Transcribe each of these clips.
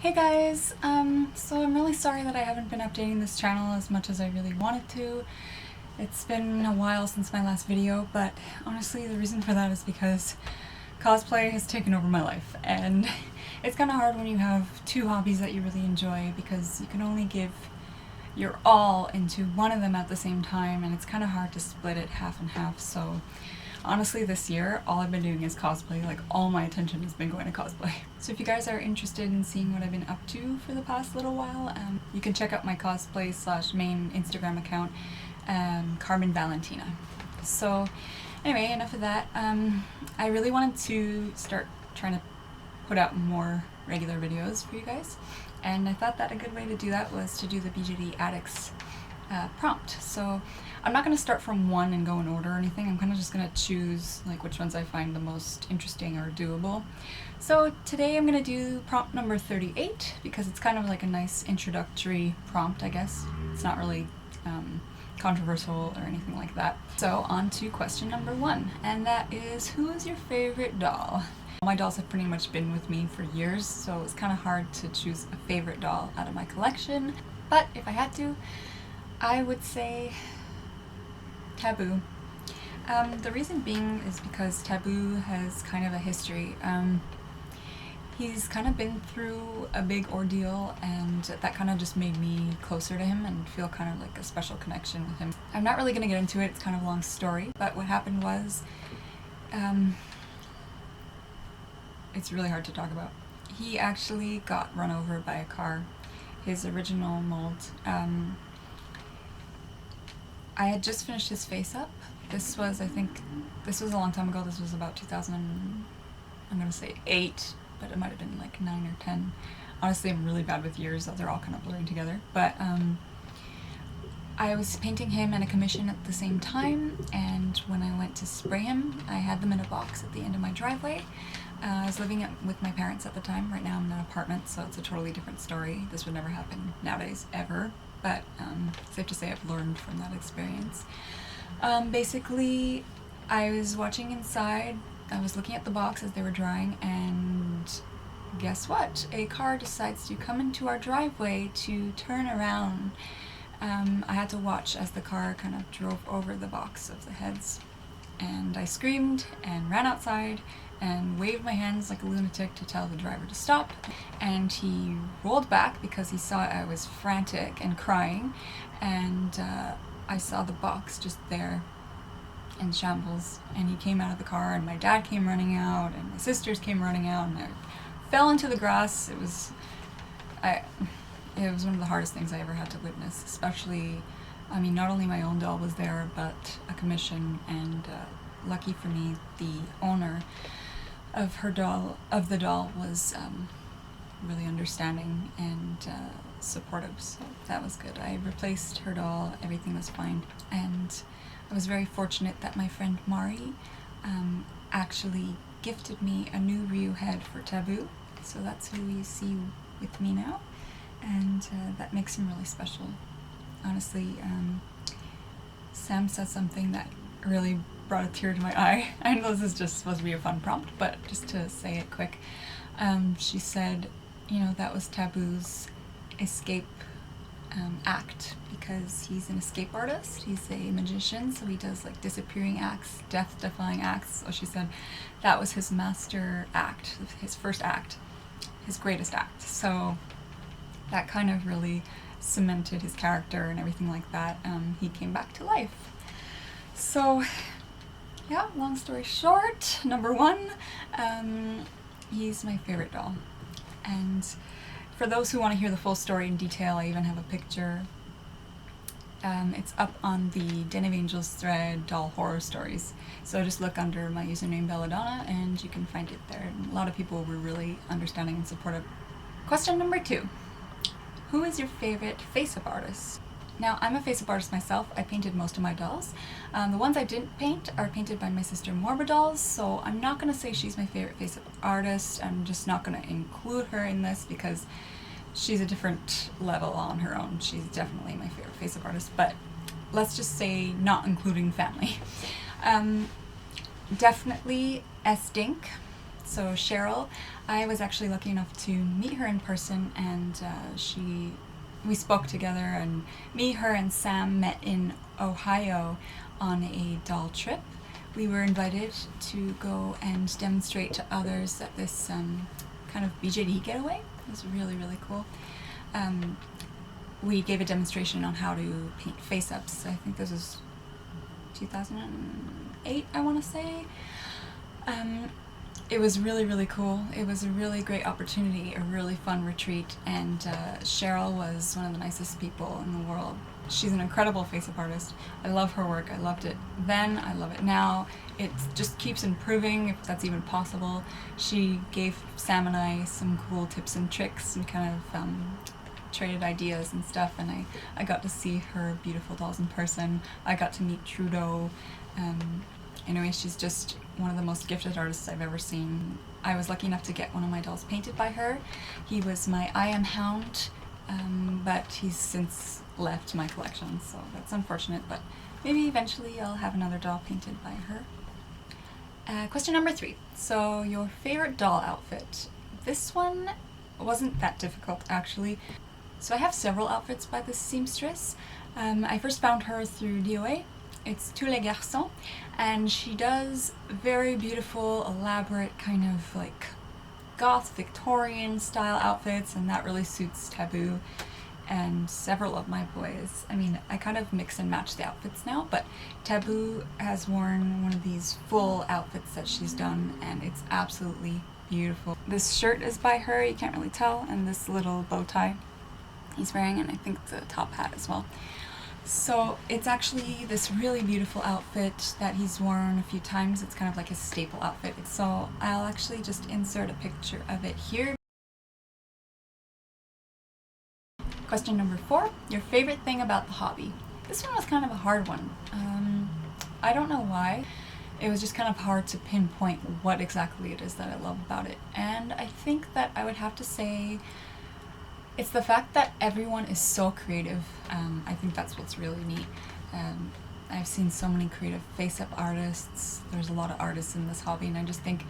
Hey guys, so I'm really sorry that I haven't been updating this channel as much as I really wanted to. It's been a while since my last video, but honestly the reason for that is because cosplay has taken over my life, and it's kind of hard when you have two hobbies that you really enjoy because you can only give your all into one of them at the same time, and it's kind of hard to split it half and half. So honestly, this year, all I've been doing is cosplay. Like, all my attention has been going to cosplay. So if you guys are interested in seeing what I've been up to for the past little while, you can check out my cosplay/main Instagram account, Carmen Valentina. So anyway, enough of that. I really wanted to start trying to put out more regular videos for you guys, and I thought that a good way to do that was to do the BJD Addicts prompt. So I'm not going to start from one and go in order or anything. I'm kind of just going to choose like which ones I find the most interesting or doable. So today I'm going to do prompt number 38 because it's kind of like a nice introductory prompt, I guess. It's not really controversial or anything like that. So on to question number 1, and that is, who is your favorite doll? My dolls have pretty much been with me for years, so it's kind of hard to choose a favorite doll out of my collection. But if I had to, I would say Taboo. The reason being is because Taboo has kind of a history. He's kind of been through a big ordeal, and that kind of just made me closer to him and feel kind of like a special connection with him. I'm not really going to get into it, it's kind of a long story, but what happened was, it's really hard to talk about. He actually got run over by a car. His original mold. I had just finished his face up. This was, I think, this was a long time ago. This was about 2000, I'm gonna say 8, but it might have been like 9 or 10. Honestly, I'm really bad with years, they're all kind of blurring together. But I was painting him and a commission at the same time, and when I went to spray him, I had them in a box at the end of my driveway. I was living with my parents at the time. Right now I'm in an apartment, so it's a totally different story. This would never happen nowadays, ever. But safe to say I've learned from that experience. Basically, I was watching inside, I was looking at the box as they were drying, and guess what? A car decides to come into our driveway to turn around. I had to watch as the car kind of drove over the box of the heads, and I screamed and ran outside and waved my hands like a lunatic to tell the driver to stop, and he rolled back because he saw I was frantic and crying, and I saw the box just there in shambles, and he came out of the car, and my dad came running out, and my sisters came running out, and I fell into the grass. It was one of the hardest things I ever had to witness, especially, I mean, not only my own doll was there, but a commission, and lucky for me, the owner of the doll was really understanding and supportive, so that was good. I replaced her doll, everything was fine, and I was very fortunate that my friend Mari actually gifted me a new Ryu head for Taboo, so that's who you see with me now, and that makes him really special. Honestly, Sam said something that really brought a tear to my eye. I know this is just supposed to be a fun prompt, but just to say it quick, she said, you know, that was Taboo's escape act, because he's an escape artist, he's a magician, so he does like disappearing acts, death-defying acts. So she said that was his master act, his first act, his greatest act. So that kind of really cemented his character and everything like that. He came back to life. So yeah, long story short, number 1, he's my favorite doll. And for those who want to hear the full story in detail, I even have a picture. It's up on the Den of Angels thread, Doll Horror Stories. So just look under my username Belladonna and you can find it there. And a lot of people were really understanding and supportive. Question number 2. Who is your favorite face-up artist? Now, I'm a face-up artist myself. I painted most of my dolls. The ones I didn't paint are painted by my sister Morba Dolls, so I'm not going to say she's my favorite face-up artist. I'm just not going to include her in this because she's a different level on her own. She's definitely my favorite face-up artist, but let's just say not including family. Definitely S. Dink. So Cheryl, I was actually lucky enough to meet her in person, and we spoke together, and me, her, and Sam met in Ohio on a doll trip. We were invited to go and demonstrate to others at this kind of BJD getaway. It was really, really cool. We gave a demonstration on how to paint face-ups. I think this was 2008, I want to say. It was really, really cool. It was a really great opportunity, a really fun retreat, and Cheryl was one of the nicest people in the world. She's an incredible face-up artist. I love her work. I loved it then. I love it now. It just keeps improving, if that's even possible. She gave Sam and I some cool tips and tricks and kind of traded ideas and stuff, and I got to see her beautiful dolls in person. I got to meet Trudeau. Anyway, she's just one of the most gifted artists I've ever seen. I was lucky enough to get one of my dolls painted by her. He was my I Am Hound, but he's since left my collection, so that's unfortunate, but maybe eventually I'll have another doll painted by her. Question number 3. So, your favorite doll outfit. This one wasn't that difficult, actually. So I have several outfits by this seamstress. I first found her through DOA. It's Tous les Garçons, and she does very beautiful, elaborate, kind of like goth Victorian style outfits, and that really suits Taboo and several of my boys. I mean, I kind of mix and match the outfits now, but Taboo has worn one of these full outfits that she's done, and it's absolutely beautiful. This shirt is by her, you can't really tell, and this little bow tie he's wearing, and I think the top hat as well. So it's actually this really beautiful outfit that he's worn a few times. It's kind of like his staple outfit. So I'll actually just insert a picture of it here. Question number 4, your favorite thing about the hobby. This one was kind of a hard one. I don't know why. It was just kind of hard to pinpoint what exactly it is that I love about it. And I think that I would have to say it's the fact that everyone is so creative. I think that's what's really neat. I've seen so many creative face-up artists. There's a lot of artists in this hobby, and I just think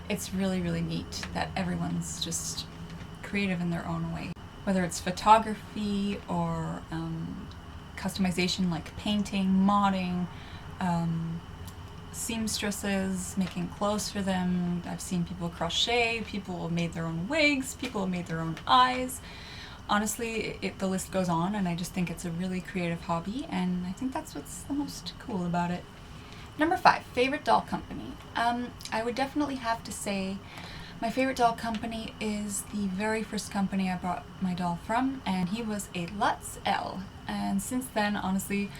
it's really, really neat that everyone's just creative in their own way. Whether it's photography or customization like painting, modding, seamstresses, making clothes for them. I've seen people crochet, people have made their own wigs, people have made their own eyes. Honestly, the list goes on, and I just think it's a really creative hobby, and I think that's what's the most cool about it. Number 5, favorite doll company. I would definitely have to say my favorite doll company is the very first company I bought my doll from, and he was a Lutz L. And since then, honestly,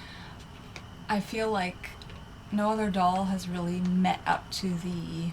I feel like no other doll has really met up to the,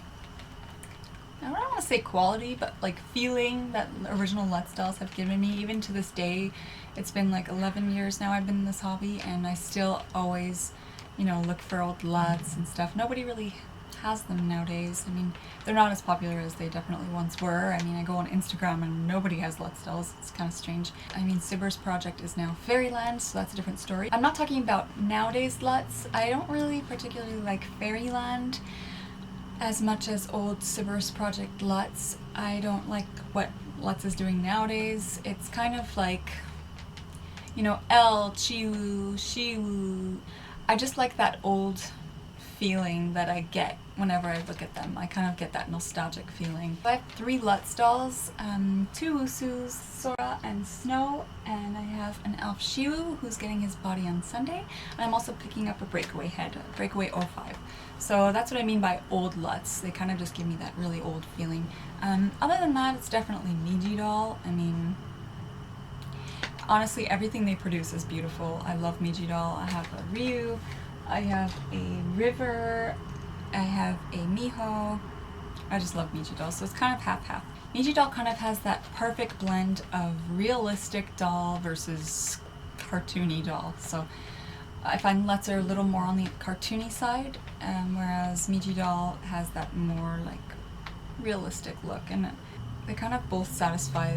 I don't want to say quality, but like feeling that original Lutz dolls have given me. Even to this day, it's been like 11 years now I've been in this hobby, and I still always, look for old Lutz and stuff. Nobody really has them nowadays. I mean, they're not as popular as they definitely once were. I mean, I go on Instagram and nobody has Lutz dolls. It's kind of strange. I mean, Sibber's project is now Fairyland, so that's a different story. I'm not talking about nowadays Lutz. I don't really particularly like Fairyland as much as old Sibber's project Lutz. I don't like what Lutz is doing nowadays. It's kind of like, El, Chiwu, Shiwu. I just like that old feeling that I get whenever I look at them. I kind of get that nostalgic feeling. I have 3 Lutz dolls, 2 Usus, Sora and Snow, and I have an Elf Shiwu who's getting his body on Sunday, and I'm also picking up a Breakaway head, a Breakaway 05. So that's what I mean by old Lutz. They kind of just give me that really old feeling. Other than that, it's definitely Miji doll. I mean, honestly, everything they produce is beautiful. I love Miji doll. I have a Ryu, I have a River, I have a Miho. I just love Miji doll, so it's kind of half-half. Miji doll kind of has that perfect blend of realistic doll versus cartoony doll. So I find Lutz are a little more on the cartoony side, whereas Miji doll has that more like realistic look, and they kind of both satisfy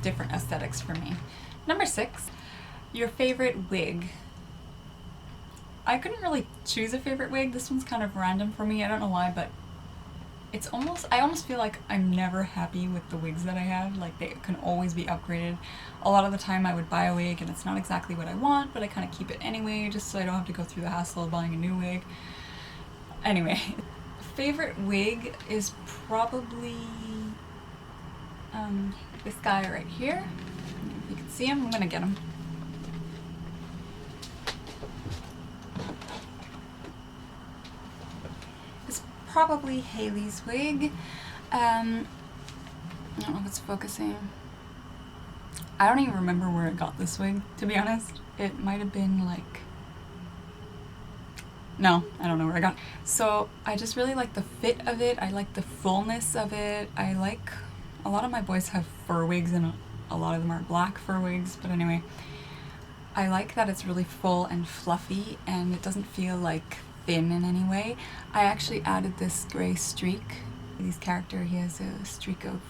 different aesthetics for me. Number 6, your favorite wig. I couldn't really choose a favorite wig. This one's kind of random for me. I don't know why, but it's almost, I almost feel like I'm never happy with the wigs that I have. Like, they can always be upgraded. A lot of the time I would buy a wig and it's not exactly what I want, but I kind of keep it anyway, just so I don't have to go through the hassle of buying a new wig. Anyway, favorite wig is probably this guy right here. If you can see him, I'm gonna get him. It's probably Haley's wig. I don't know if it's focusing. I don't even remember where I got this wig, to be honest. It might have been like, no, I don't know where I got it. So I just really like the fit of it. I like the fullness of it. I like, a lot of my boys have fur wigs and a lot of them are black fur wigs, but anyway, I like that it's really full and fluffy and it doesn't feel like thin in any way. I actually added this gray streak. This character, he has a streak of,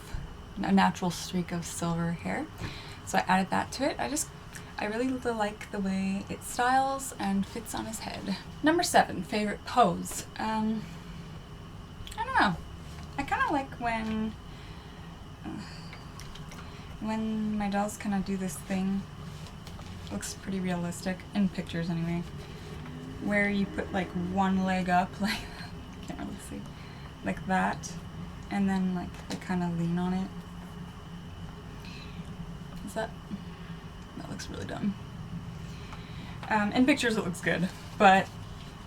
a natural streak of silver hair. So I added that to it. I really like the way it styles and fits on his head. Number 7, favorite pose. I don't know. I kind of like when my dolls kind of do this thing. Looks pretty realistic, in pictures anyway, where you put like one leg up, like, can't really see, like that, and then like they kind of lean on it. That looks really dumb. In pictures it looks good, but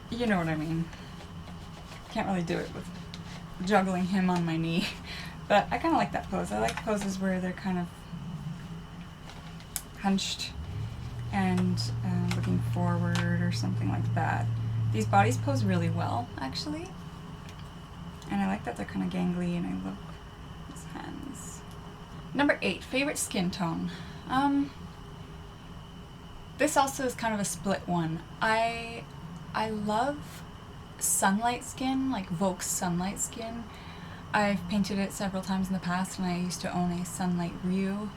you know what I mean. Can't really do it with juggling him on my knee, but I kind of like that pose. I like poses where they're kind of hunched and looking forward or something like that. These bodies pose really well, actually, and I like that they're kind of gangly, and I love his hands. Number 8, favorite skin tone. This also is kind of a split one. I love sunlight skin, like Volk's sunlight skin. I've painted it several times in the past, and I used to own a sunlight Ryu,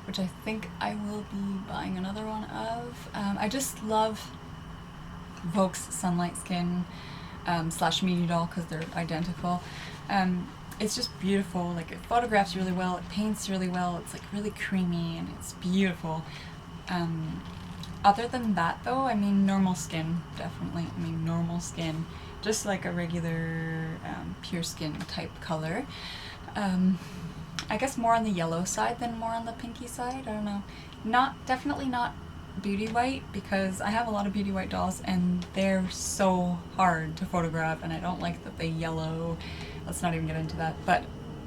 which I think I will be buying another one of. I just love Volk's sunlight skin slash Media Doll because they're identical. It's just beautiful. Like, it photographs really well, it paints really well, it's like really creamy and it's beautiful. Other than that though, I mean, normal skin, definitely. I mean, normal skin, just like a regular pure skin type color. I guess more on the yellow side than more on the pinky side. I don't know. Definitely not beauty white, because I have a lot of beauty white dolls and they're so hard to photograph and I don't like that they yellow. Let's not even get into that. But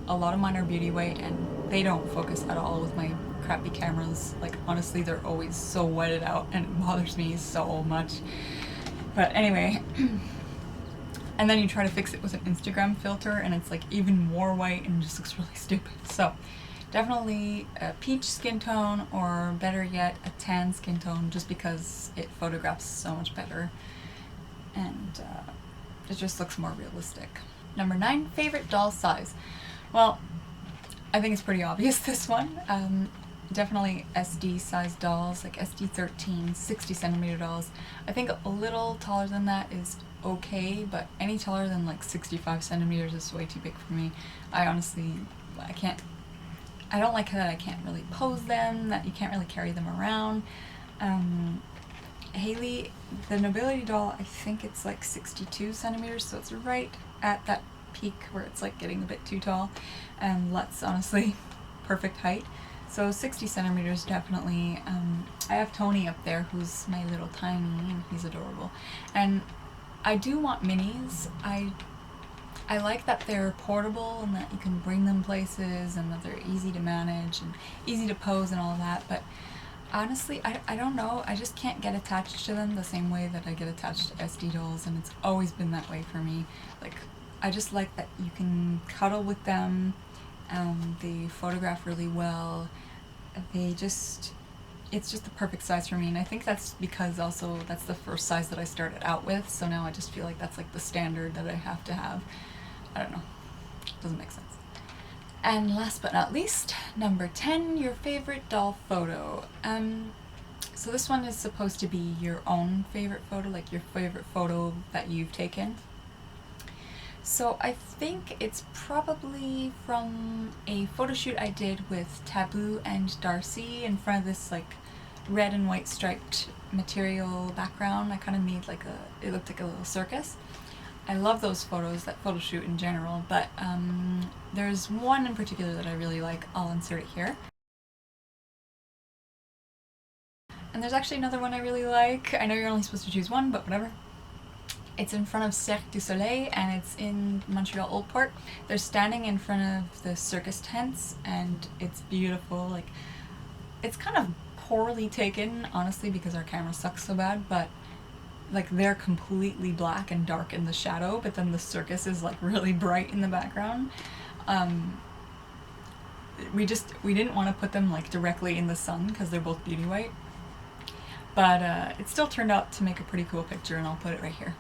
a lot of mine are beauty white and they don't focus at all with my crappy cameras. Like, honestly, they're always so whited out and it bothers me so much. But anyway, and then you try to fix it with an Instagram filter and it's like even more white and just looks really stupid. So definitely a peach skin tone, or better yet, a tan skin tone, just because it photographs so much better and it just looks more realistic. Number 9, favorite doll size. Well, I think it's pretty obvious, this one. Definitely SD size dolls, like SD13, 60 centimeter dolls. I think a little taller than that is okay, but any taller than like 65 centimeters is way too big for me. I honestly, I don't like that I can't really pose them, that you can't really carry them around. Haley, the Nobility doll, I think it's like 62 centimeters, so it's right at that peak where it's like getting a bit too tall, and Lutz, honestly, perfect height. So 60 centimeters definitely. I have Tony up there, who's my little tiny, and he's adorable. And I do want minis. I like that they're portable and that you can bring them places and that they're easy to manage and easy to pose and all of that, but honestly, I don't know, I just can't get attached to them the same way that I get attached to SD dolls, and it's always been that way for me. Like, I just like that you can cuddle with them, they photograph really well, it's just the perfect size for me, and I think that's because also that's the first size that I started out with, so now I just feel like that's like the standard that I have to have. I don't know, doesn't make sense. And last but not least, number 10, your favorite doll photo. So this one is supposed to be your own favorite photo, like your favorite photo that you've taken. So I think it's probably from a photo shoot I did with Taboo and Darcy in front of this like red and white striped material background. I kind of made like it looked like a little circus. I love those photos, that photo shoot in general, but there's one in particular that I really like. I'll insert it here. And there's actually another one I really like. I know you're only supposed to choose one, but whatever. It's in front of Cirque du Soleil and it's in Montreal Old Port. They're standing in front of the circus tents and it's beautiful. Like, it's kind of poorly taken, honestly, because our camera sucks so bad, but like they're completely black and dark in the shadow, but then the circus is like really bright in the background. We didn't want to put them like directly in the sun because they're both beauty white, but it still turned out to make a pretty cool picture, and I'll put it right here.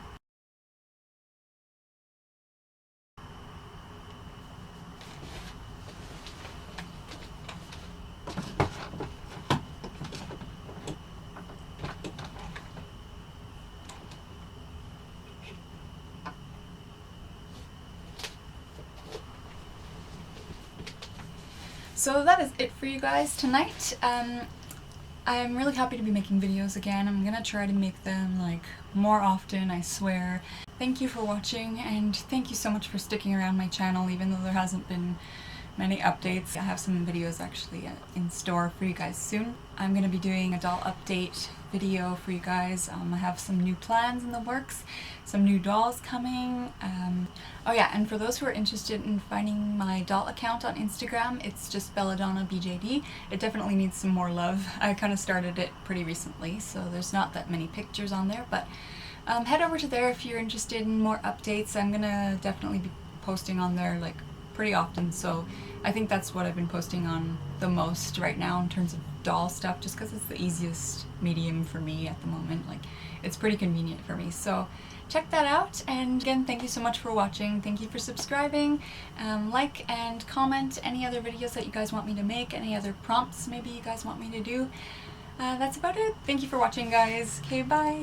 So that is it for you guys tonight. I'm really happy to be making videos again. I'm gonna try to make them like more often, I swear. Thank you for watching, and thank you so much for sticking around my channel even though there hasn't been many updates. I have some videos actually in store for you guys soon. I'm gonna be doing a doll update video for you guys. I have some new plans in the works, some new dolls coming. Oh yeah, and for those who are interested in finding my doll account on Instagram, it's just Belladonna BJD. It definitely needs some more love. I kind of started it pretty recently, so there's not that many pictures on there, but head over to there if you're interested in more updates. I'm gonna definitely be posting on there like pretty often, so I think that's what I've been posting on the most right now in terms of doll stuff, just because it's the easiest medium for me at the moment. Like, it's pretty convenient for me, so check that out. And again, thank you so much for watching. Thank you for subscribing. Like and comment any other videos that you guys want me to make, any other prompts maybe you guys want me to do. That's about it. Thank you for watching, guys. Okay, bye!